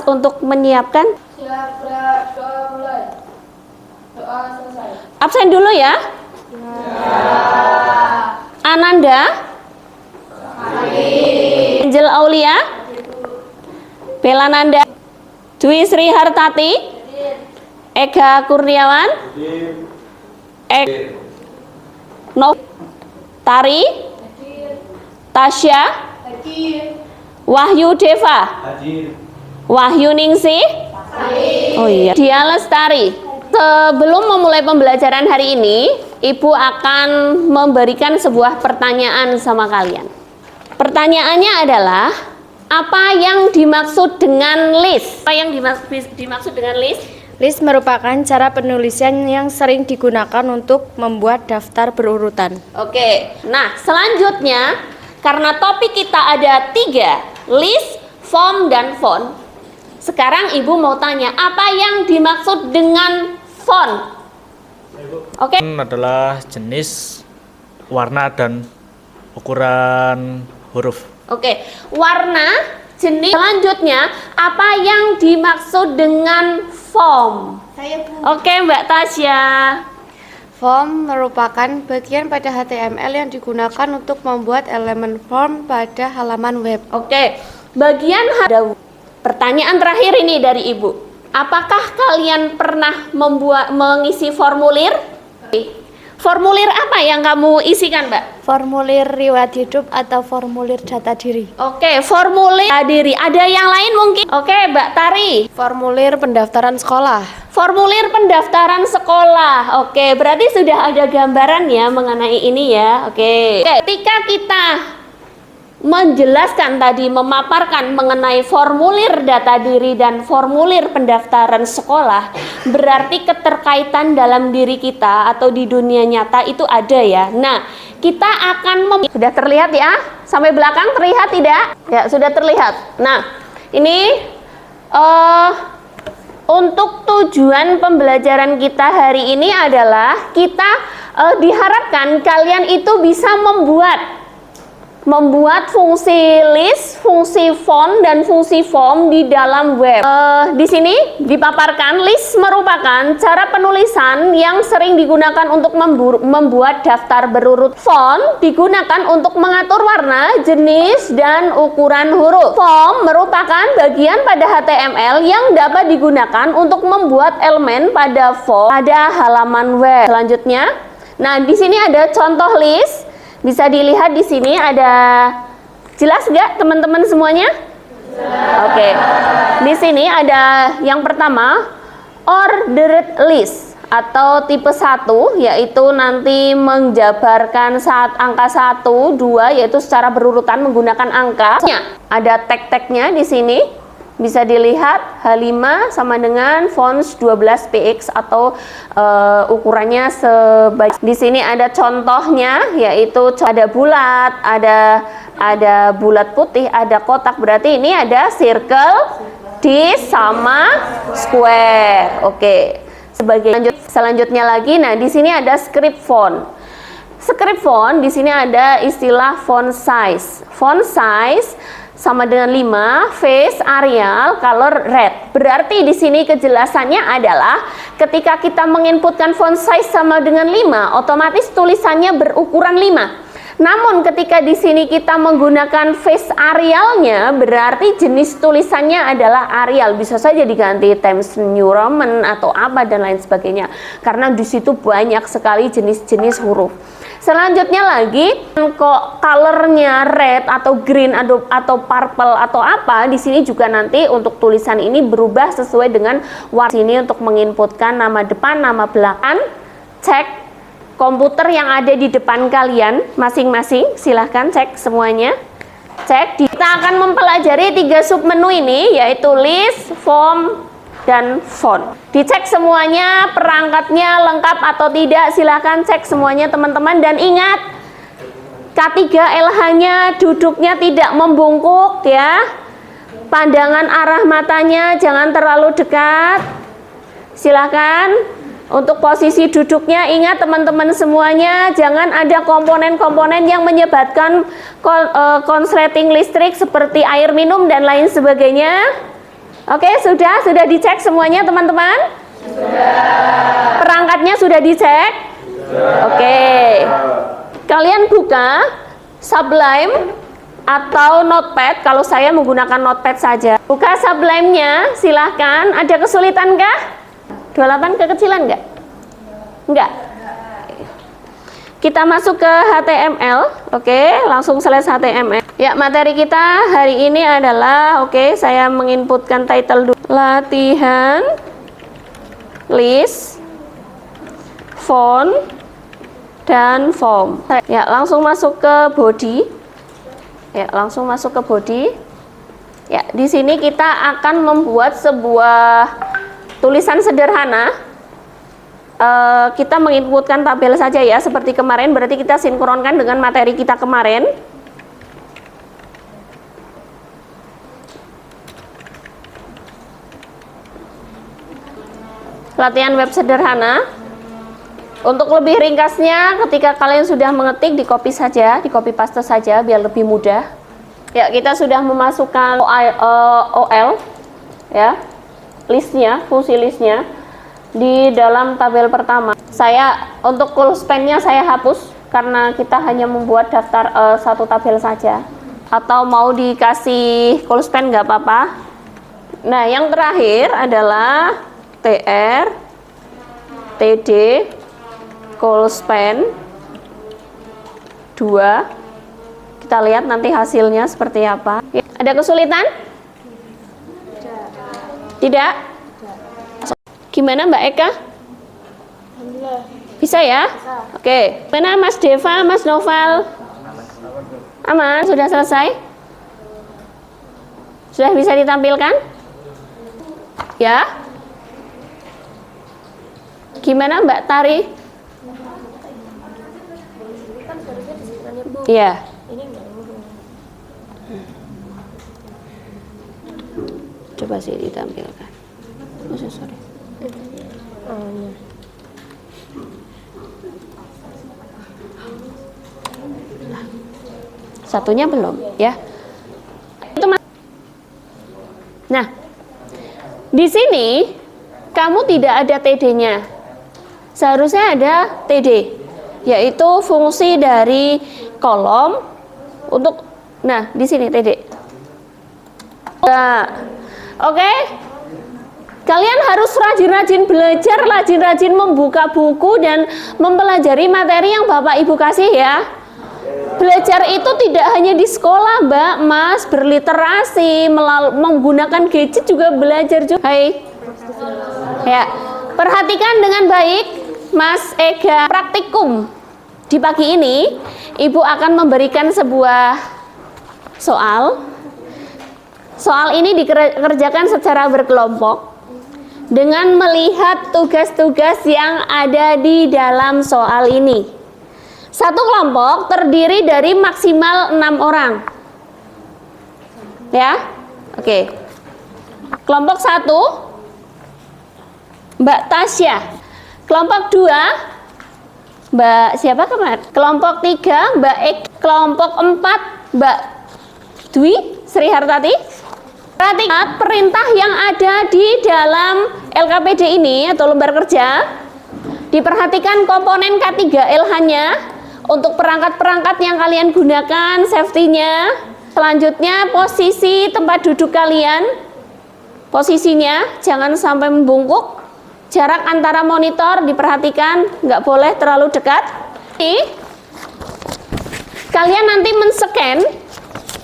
kelas untuk menyiapkan. Siap, doa mulai. Doa selesai. Absen dulu ya. Ananda, Angel Aulia, Bella Nanda, Dwi Sri Hartati, Ega Kurniawan, Tari, Tasya, Wahyu Deva, Wahyu Ningsih, oh iya, Dia Lestari. Sebelum memulai pembelajaran hari ini, Ibu akan memberikan sebuah pertanyaan sama kalian. Pertanyaannya adalah, apa yang dimaksud dengan list? Apa yang dimaksud dengan list? List merupakan cara penulisan yang sering digunakan untuk membuat daftar berurutan. Oke, nah selanjutnya, karena topik kita ada 3, list, form, dan font. Sekarang Ibu mau tanya, apa yang dimaksud dengan font? Oke. Adalah jenis, warna, dan ukuran huruf. Oke, warna, jenis. Selanjutnya, apa yang dimaksud dengan form? Oke, Mbak Tasya. Form merupakan bagian pada HTML yang digunakan untuk membuat elemen form pada halaman web. Oke, bagian ada pertanyaan terakhir ini dari Ibu. Apakah kalian pernah mengisi formulir? Formulir apa yang kamu isikan, Mbak? Formulir riwayat hidup atau formulir data diri. Oke, formulir data diri. Ada yang lain mungkin? Oke, Mbak Tari. Formulir pendaftaran sekolah. Formulir pendaftaran sekolah. Oke, berarti sudah ada gambaran ya mengenai ini ya. Oke. Ketika kita menjelaskan tadi, memaparkan mengenai formulir data diri dan formulir pendaftaran sekolah, berarti keterkaitan dalam diri kita atau di dunia nyata itu ada ya. Nah, kita akan sudah terlihat ya? Sampai belakang terlihat tidak? Ya, sudah terlihat. Nah, ini untuk tujuan pembelajaran kita hari ini adalah kita diharapkan kalian itu bisa membuat fungsi list, fungsi font, dan fungsi form di dalam web. Di sini dipaparkan list merupakan cara penulisan yang sering digunakan untuk membuat daftar berurut. Font digunakan untuk mengatur warna, jenis, dan ukuran huruf. Form merupakan bagian pada HTML yang dapat digunakan untuk membuat elemen pada form pada halaman web. Selanjutnya, nah di sini ada contoh list. Bisa dilihat di sini ada, jelas nggak teman-teman semuanya? Oke. Di sini ada yang pertama, ordered list atau tipe 1, yaitu nanti menjabarkan saat angka 1, 2, yaitu secara berurutan menggunakan angka. Ada tag-tagnya di sini. Bisa dilihat H5 sama dengan fonts 12px atau ukurannya sebaik. Di sini ada contohnya, yaitu ada bulat, ada bulat putih, ada kotak. Berarti ini ada circle, disk, sama square. Oke. Selanjutnya lagi, nah di sini ada script font. Script font di sini ada istilah font size. Font size sama dengan 5, face, Arial, color red. Berarti di sini kejelasannya adalah ketika kita menginputkan font size sama dengan 5, otomatis tulisannya berukuran 5. Namun ketika di sini kita menggunakan face Arialnya, berarti jenis tulisannya adalah Arial. Bisa saja diganti Times New Roman atau apa dan lain sebagainya. Karena di situ banyak sekali jenis-jenis huruf. Selanjutnya lagi, kok colornya red atau green atau purple atau apa, di sini juga nanti untuk tulisan ini berubah sesuai dengan warna. Sini untuk menginputkan nama depan, nama belakang. Cek komputer yang ada di depan kalian masing-masing, silahkan cek semuanya. Cek. Kita akan mempelajari 3 submenu ini, yaitu list, form, dan font. Dicek semuanya, perangkatnya lengkap atau tidak, silahkan cek semuanya teman-teman. Dan ingat, K3LH-nya duduknya tidak membungkuk ya. Pandangan arah matanya jangan terlalu dekat. Silahkan. Untuk posisi duduknya, ingat teman-teman semuanya, jangan ada komponen-komponen yang menyebabkan konsleting listrik seperti air minum dan lain sebagainya. Oke, sudah dicek semuanya teman-teman? Sudah. Perangkatnya sudah dicek? Oke. Kalian buka Sublime atau Notepad. Kalau saya menggunakan Notepad saja. Buka Sublime-nya, silahkan. Ada kesulitan kah? 28 kekecilan nggak? Enggak. Kita masuk ke HTML. Oke, langsung selesai HTML. Ya, materi kita hari ini adalah, oke, saya menginputkan title dulu. Latihan list, font, dan form. Ya, langsung masuk ke body. Ya, langsung masuk ke body. Ya, di sini kita akan membuat sebuah tulisan sederhana. Kita menginputkan tabel saja ya, seperti kemarin, berarti kita sinkronkan dengan materi kita kemarin. Latihan web sederhana. Untuk lebih ringkasnya, ketika kalian sudah mengetik, di copy saja, di copy paste saja biar lebih mudah. Ya, kita sudah memasukkan OL ya, listnya, fungsi listnya di dalam tabel pertama. Saya untuk closepin-nya saya hapus karena kita hanya membuat daftar satu tabel saja. Atau mau dikasih closepin nggak apa-apa. Nah, yang terakhir adalah TR, TD, closepin 2. Kita lihat nanti hasilnya seperti apa. Ada kesulitan? Tidak? Gimana Mbak Eka? Alhamdulillah. Bisa ya? Oke. Mana Mas Deva, Mas Noval? Aman? Sudah selesai? Sudah bisa ditampilkan? Ya? Gimana Mbak Tari? Iya. Coba sih ditampilkan. Oh, sorry. Satunya belum, ya. Itu nah, di sini kamu tidak ada TD-nya. Seharusnya ada TD, yaitu fungsi dari kolom untuk, nah di sini TD. Nah, oke. Kalian harus rajin-rajin belajar, rajin-rajin membuka buku dan mempelajari materi yang Bapak Ibu kasih ya. Belajar itu tidak hanya di sekolah, Mbak, Mas, berliterasi, menggunakan gadget juga belajar juga. Hai. Ya, perhatikan dengan baik, Mas Ega. Praktikum di pagi ini, Ibu akan memberikan sebuah soal. Soal ini dikerjakan secara berkelompok dengan melihat tugas-tugas yang ada di dalam soal ini. Satu kelompok terdiri dari maksimal 6 orang. Ya, oke. Kelompok 1, Mbak Tasya. Kelompok 2, Mbak siapa kemarin? Kelompok 3, Mbak Ek. Kelompok 4, Mbak Dwi Sri Hartati. Perhatikan perintah yang ada di dalam LKPD ini atau lembar kerja. Diperhatikan komponen K3LH-nya untuk perangkat-perangkat yang kalian gunakan, safety-nya. Selanjutnya posisi tempat duduk kalian. Posisinya jangan sampai membungkuk. Jarak antara monitor diperhatikan, nggak boleh terlalu dekat. Ini kalian nanti men-scan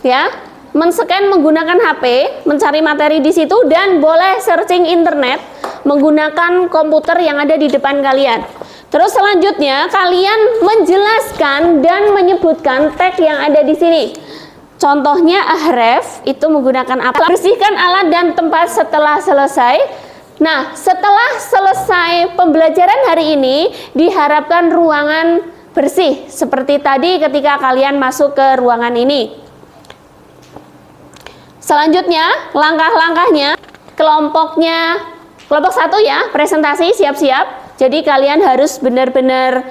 ya. Men-scan menggunakan HP, mencari materi di situ, dan boleh searching internet menggunakan komputer yang ada di depan kalian. Terus selanjutnya kalian menjelaskan dan menyebutkan tag yang ada di sini. Contohnya ahref itu menggunakan apa? Bersihkan alat dan tempat setelah selesai. Nah, setelah selesai pembelajaran hari ini diharapkan ruangan bersih seperti tadi ketika kalian masuk ke ruangan ini. Selanjutnya, langkah-langkahnya, kelompok 1 ya, presentasi siap-siap. Jadi kalian harus benar-benar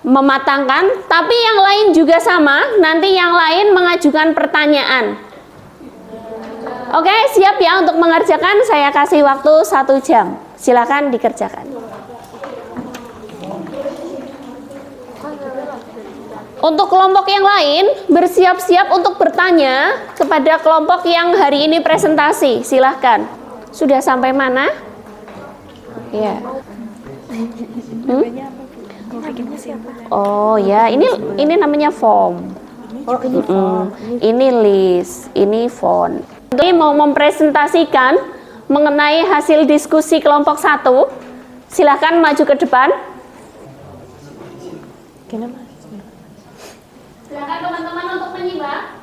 mematangkan, tapi yang lain juga sama, nanti yang lain mengajukan pertanyaan. Oke, siap ya untuk mengerjakan? Saya kasih waktu 1 jam. Silakan dikerjakan. Untuk kelompok yang lain, bersiap-siap untuk bertanya kepada kelompok yang hari ini presentasi. Silahkan. Sudah sampai mana? Ya. Oh ya, ini namanya form. Oh, ini form. Ini list, ini font. Ini mau mempresentasikan mengenai hasil diskusi kelompok 1. Silahkan maju ke depan. Silahkan teman-teman untuk menyimak.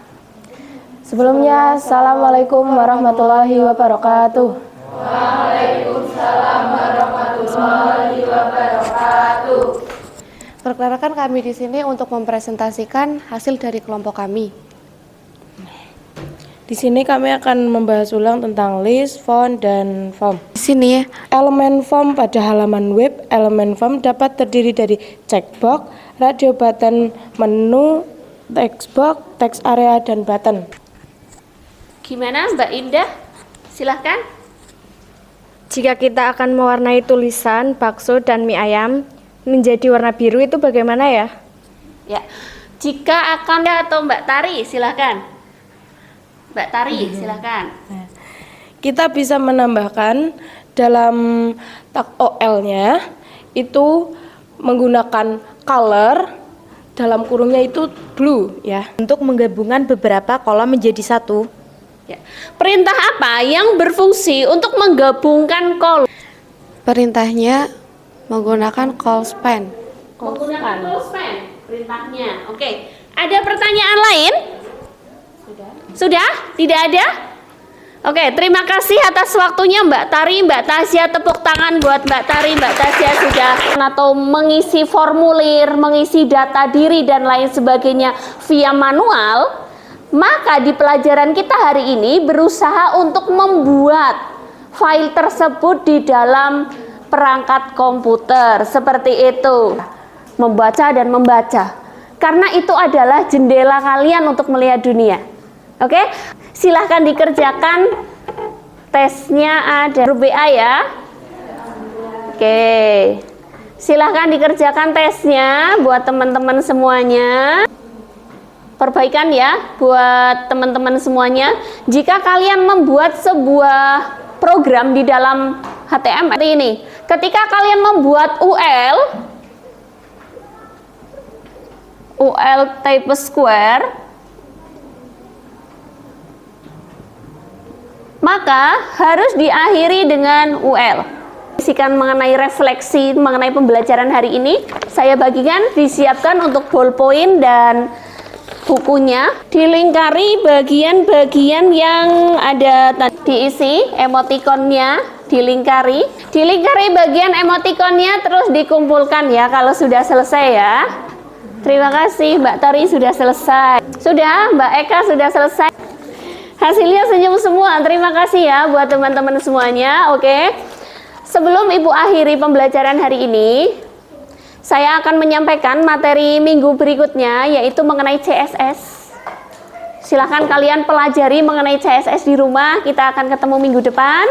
Sebelumnya, Assalamualaikum warahmatullahi wabarakatuh. Perkenalkan kami di sini untuk mempresentasikan hasil dari kelompok kami. Di sini kami akan membahas ulang tentang list, font, dan form. Di sini Elemen form pada halaman web, elemen form dapat terdiri dari checkbox, radio button, menu, textbox, text area, dan button. Gimana Mbak Indah? Silahkan. Jika kita akan mewarnai tulisan bakso dan mie ayam menjadi warna biru itu bagaimana ya? Ya. Jika akan atau Mbak Tari, silahkan. Mbak Tari, silahkan. Kita bisa menambahkan dalam tag OL-nya itu menggunakan color, dalam kurungnya itu blue ya. Untuk menggabungkan beberapa kolom menjadi satu. Ya. Perintah apa yang berfungsi untuk menggabungkan kolom? perintahnya menggunakan call span. Menggunakan close pen perintahnya. Oke. Ada pertanyaan lain? Sudah? Tidak ada? Oke, terima kasih atas waktunya Mbak Tari, Mbak Tasya. Tepuk tangan buat Mbak Tari, Mbak Tasya sudah atau mengisi formulir, mengisi data diri dan lain sebagainya via manual. Maka di pelajaran kita hari ini berusaha untuk membuat file tersebut di dalam perangkat komputer seperti itu. Membaca dan membaca. Karena itu adalah jendela kalian untuk melihat dunia. Oke? Silahkan dikerjakan. Tesnya ada huruf BA ya. Oke. Silahkan dikerjakan tesnya buat teman-teman semuanya. Perbaikan ya buat teman-teman semuanya. Jika kalian membuat sebuah program di dalam HTML ini, ketika kalian membuat UL type square, maka harus diakhiri dengan UL. Isikan mengenai refleksi mengenai pembelajaran hari ini saya bagikan, disiapkan untuk ballpoint dan bukunya. Dilingkari bagian-bagian yang ada diisi emotikonnya, dilingkari bagian emotikonnya, terus dikumpulkan ya kalau sudah selesai ya. Terima kasih Mbak Tari sudah selesai. Sudah Mbak Eka sudah selesai. Hasilnya senyum semua. Terima kasih ya buat teman-teman semuanya. Oke. Sebelum Ibu akhiri pembelajaran hari ini, saya akan menyampaikan materi minggu berikutnya yaitu mengenai CSS. Silahkan kalian pelajari mengenai CSS di rumah. Kita akan ketemu minggu depan.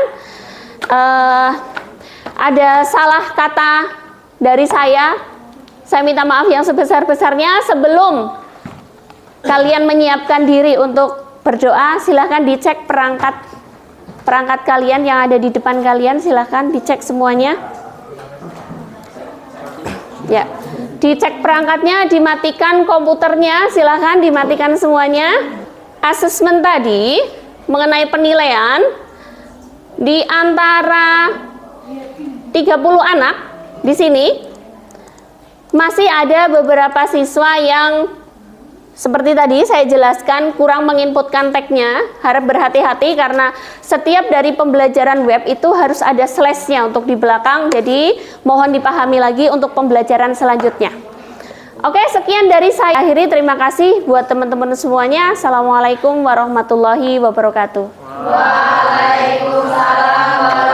Ada salah kata dari saya minta maaf yang sebesar-besarnya. Sebelum kalian menyiapkan diri untuk berdoa, silahkan dicek perangkat kalian yang ada di depan kalian. Silahkan dicek semuanya. Ya, dicek perangkatnya, dimatikan komputernya, silahkan dimatikan semuanya. Asesmen tadi mengenai penilaian di antara 30 anak di sini masih ada beberapa siswa yang seperti tadi saya jelaskan kurang menginputkan tagnya. Harap berhati-hati karena setiap dari pembelajaran web itu harus ada slashnya untuk di belakang. Jadi mohon dipahami lagi untuk pembelajaran selanjutnya. Oke, sekian dari saya. Akhiri, terima kasih buat teman-teman semuanya. Assalamualaikum warahmatullahi wabarakatuh. Waalaikumsalam warahmatullahi wabarakatuh.